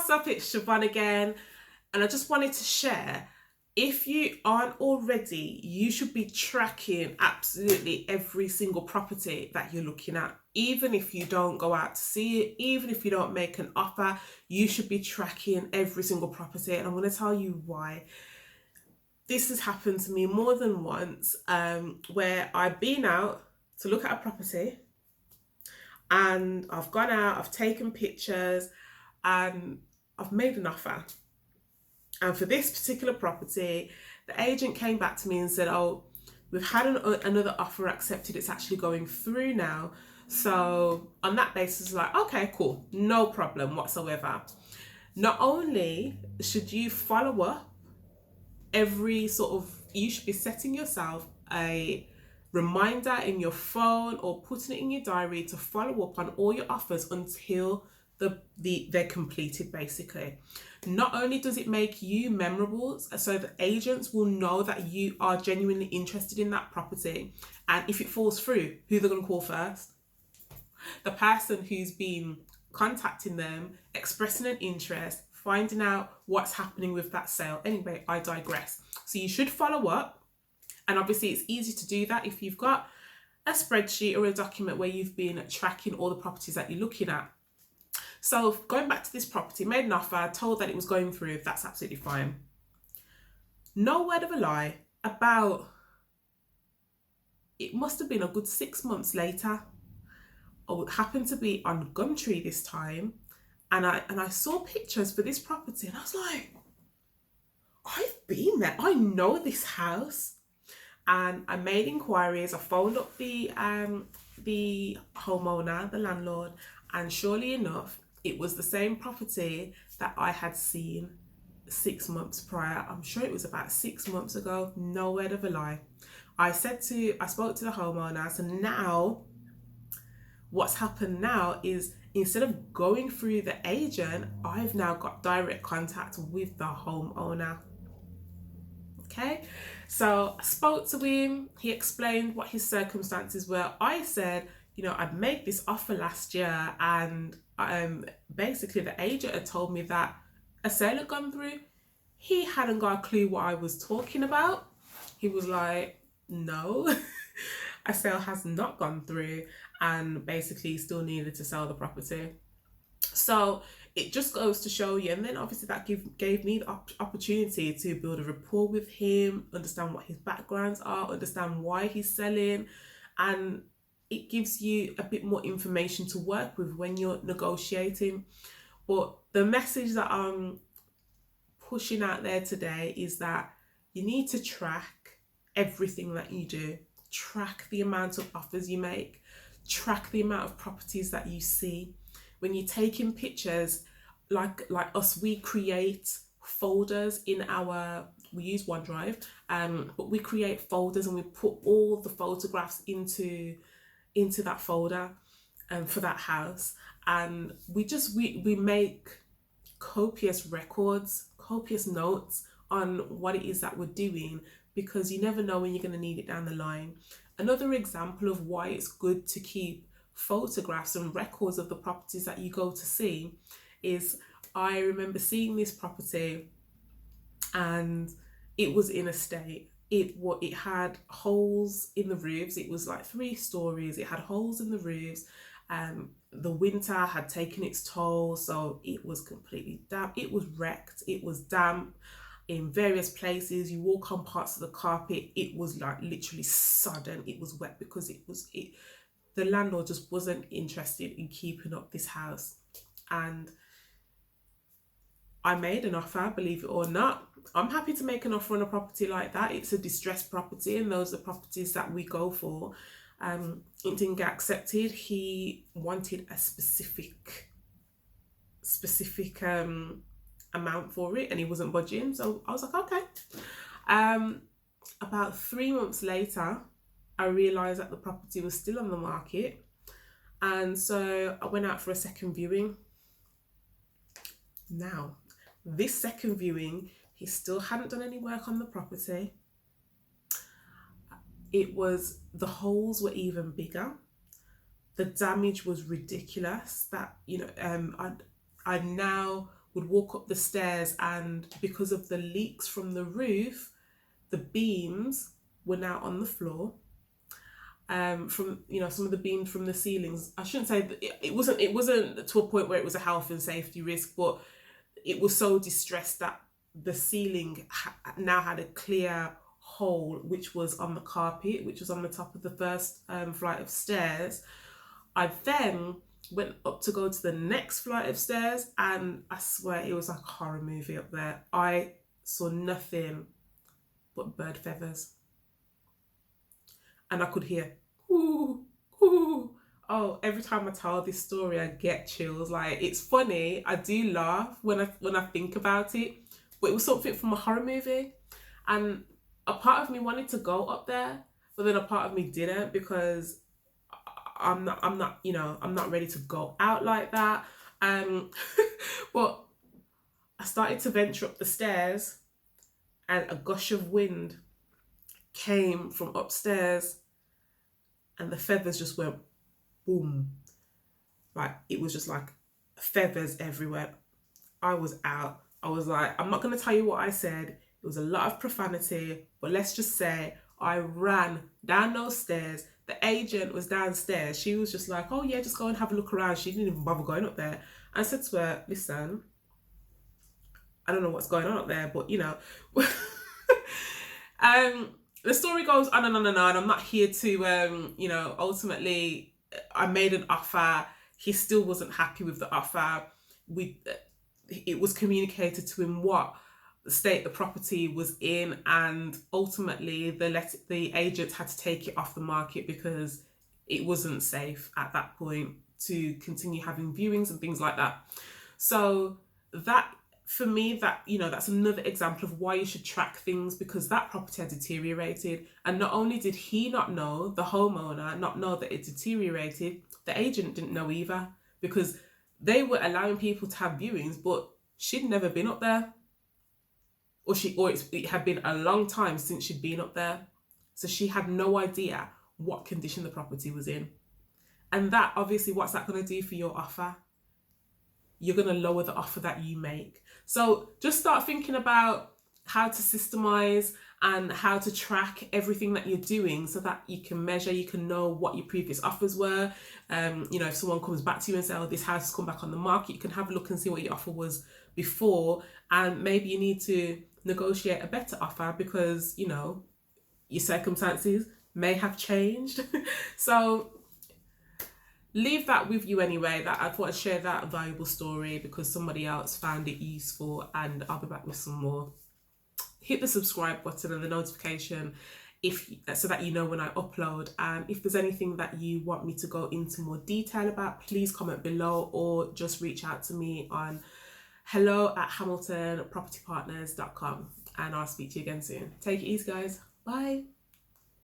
What's up? It's Siobhan again, and I just wanted to share. If you aren't already, you should be tracking absolutely every single property that you're looking at. Even if you don't go out to see it, even if you don't make an offer, you should be tracking every single property. And I'm going to tell you why. This has happened to me more than once, where I've been out to look at a property and I've gone out, I've taken pictures, and I've made an offer. And for this particular property, the agent came back to me and said, "Oh, we've had another offer accepted. It's actually going through now." So on that basis, like, okay, cool, no problem whatsoever. Not only should you follow up you should be setting yourself a reminder in your phone or putting it in your diary to follow up on all your offers until they're completed, basically. Not only does it make you memorable, so the agents will know that you are genuinely interested in that property, and if it falls through, who they're going to call first? The person who's been contacting them, expressing an interest, finding out what's happening with that sale. Anyway, I digress. So you should follow up, and obviously it's easy to do that if you've got a spreadsheet or a document where you've been tracking all the properties that you're looking at. So going back to this property, made an offer, told that it was going through, that's absolutely fine. No word of a lie, it must have been a good 6 months later. I happened to be on Gumtree this time, and I saw pictures for this property, and I was like, I've been there, I know this house. And I made inquiries, I phoned up the homeowner, the landlord, and surely enough, it was the same property that I had seen 6 months prior. I'm sure it was about 6 months ago, no word of a lie. I spoke to the homeowner, so now what's happened now is instead of going through the agent, I've now got direct contact with the homeowner. Okay, so I spoke to him, he explained what his circumstances were. I said, I'd made this offer last year, and basically the agent had told me that a sale had gone through. He hadn't got a clue what I was talking about. He was like, no, a sale has not gone through, and basically still needed to sell the property. So it just goes to show you, and then obviously that gave me the opportunity to build a rapport with him, understand what his backgrounds are, understand why he's selling, and it gives you a bit more information to work with when you're negotiating. But the message that I'm pushing out there today is that you need to track everything that you do. Track the amount of offers you make, track the amount of properties that you see. When you're taking pictures, like us, we create folders we use OneDrive, but we create folders and we put all the photographs into that folder for that house. And we make copious records, copious notes on what it is that we're doing, because you never know when you're going to need it down the line. Another example of why it's good to keep photographs and records of the properties that you go to see is, I remember seeing this property and it was in a state. It had holes in the roofs. It was like 3 stories. It had holes in the roofs. The winter had taken its toll, so it was completely damp. It was wrecked. It was damp in various places. You walk on parts of the carpet, it was like literally sodden. It was wet because the landlord just wasn't interested in keeping up this house. And I made an offer, believe it or not. I'm happy to make an offer on a property like that. It's a distressed property, and those are properties that we go for. It didn't get accepted. He wanted a specific amount for it, and he wasn't budging. So I was like, okay. About 3 months later, I realised that the property was still on the market, and so I went out for a second viewing. Now, this second viewing, he still hadn't done any work on the property. The holes were even bigger. The damage was ridiculous. That I now would walk up the stairs, and because of the leaks from the roof, the beams were now on the floor. From some of the beams from the ceilings. I shouldn't say that it wasn't to a point where it was a health and safety risk, but it was so distressed that the ceiling now had a clear hole, which was on the carpet, which was on the top of the first flight of stairs. I then went up to go to the next flight of stairs, and I swear it was like a horror movie up there. I saw nothing but bird feathers, and I could hear ooh, ooh. Oh, every time I tell this story, I get chills. Like, it's funny. I do laugh when I think about it, but it was something from a horror movie, and a part of me wanted to go up there, but then a part of me didn't, because I'm not I'm not ready to go out like that. But I started to venture up the stairs, and a gush of wind came from upstairs, and the feathers just went boom. Like, it was just like feathers everywhere. I was out. I was like, I'm not going to tell you what I said. It was a lot of profanity, but let's just say I ran down those stairs. The agent was downstairs. She was just like, oh yeah, just go and have a look around. She didn't even bother going up there. I said to her, listen, I don't know what's going on up there, but the story goes on and on and on. I'm not here to, ultimately, I made an offer. He still wasn't happy with the offer. It was communicated to him what state the property was in, and ultimately the agent had to take it off the market because it wasn't safe at that point to continue having viewings and things like that. So that, for me, that's another example of why you should track things, because that property had deteriorated, and not only did he not know, the homeowner not know that it deteriorated, the agent didn't know either, because they were allowing people to have viewings, but she'd never been up there, or it had been a long time since she'd been up there, so she had no idea what condition the property was in. And that, obviously, what's that going to do for your offer? You're going to lower the offer that you make. So just start thinking about how to systemize and how to track everything that you're doing, so that you can measure, you can know what your previous offers were. If someone comes back to you and says, oh, this house has come back on the market, you can have a look and see what your offer was before, and maybe you need to negotiate a better offer because, your circumstances may have changed. So leave that with you anyway. That I thought I'd share that valuable story because somebody else found it useful, and I'll be back with some more. Hit the subscribe button and the notification so that you know when I upload. And if there's anything that you want me to go into more detail about, please comment below or just reach out to me on hello@hamiltonpropertypartners.com, and I'll speak to you again soon. Take it easy, guys. Bye.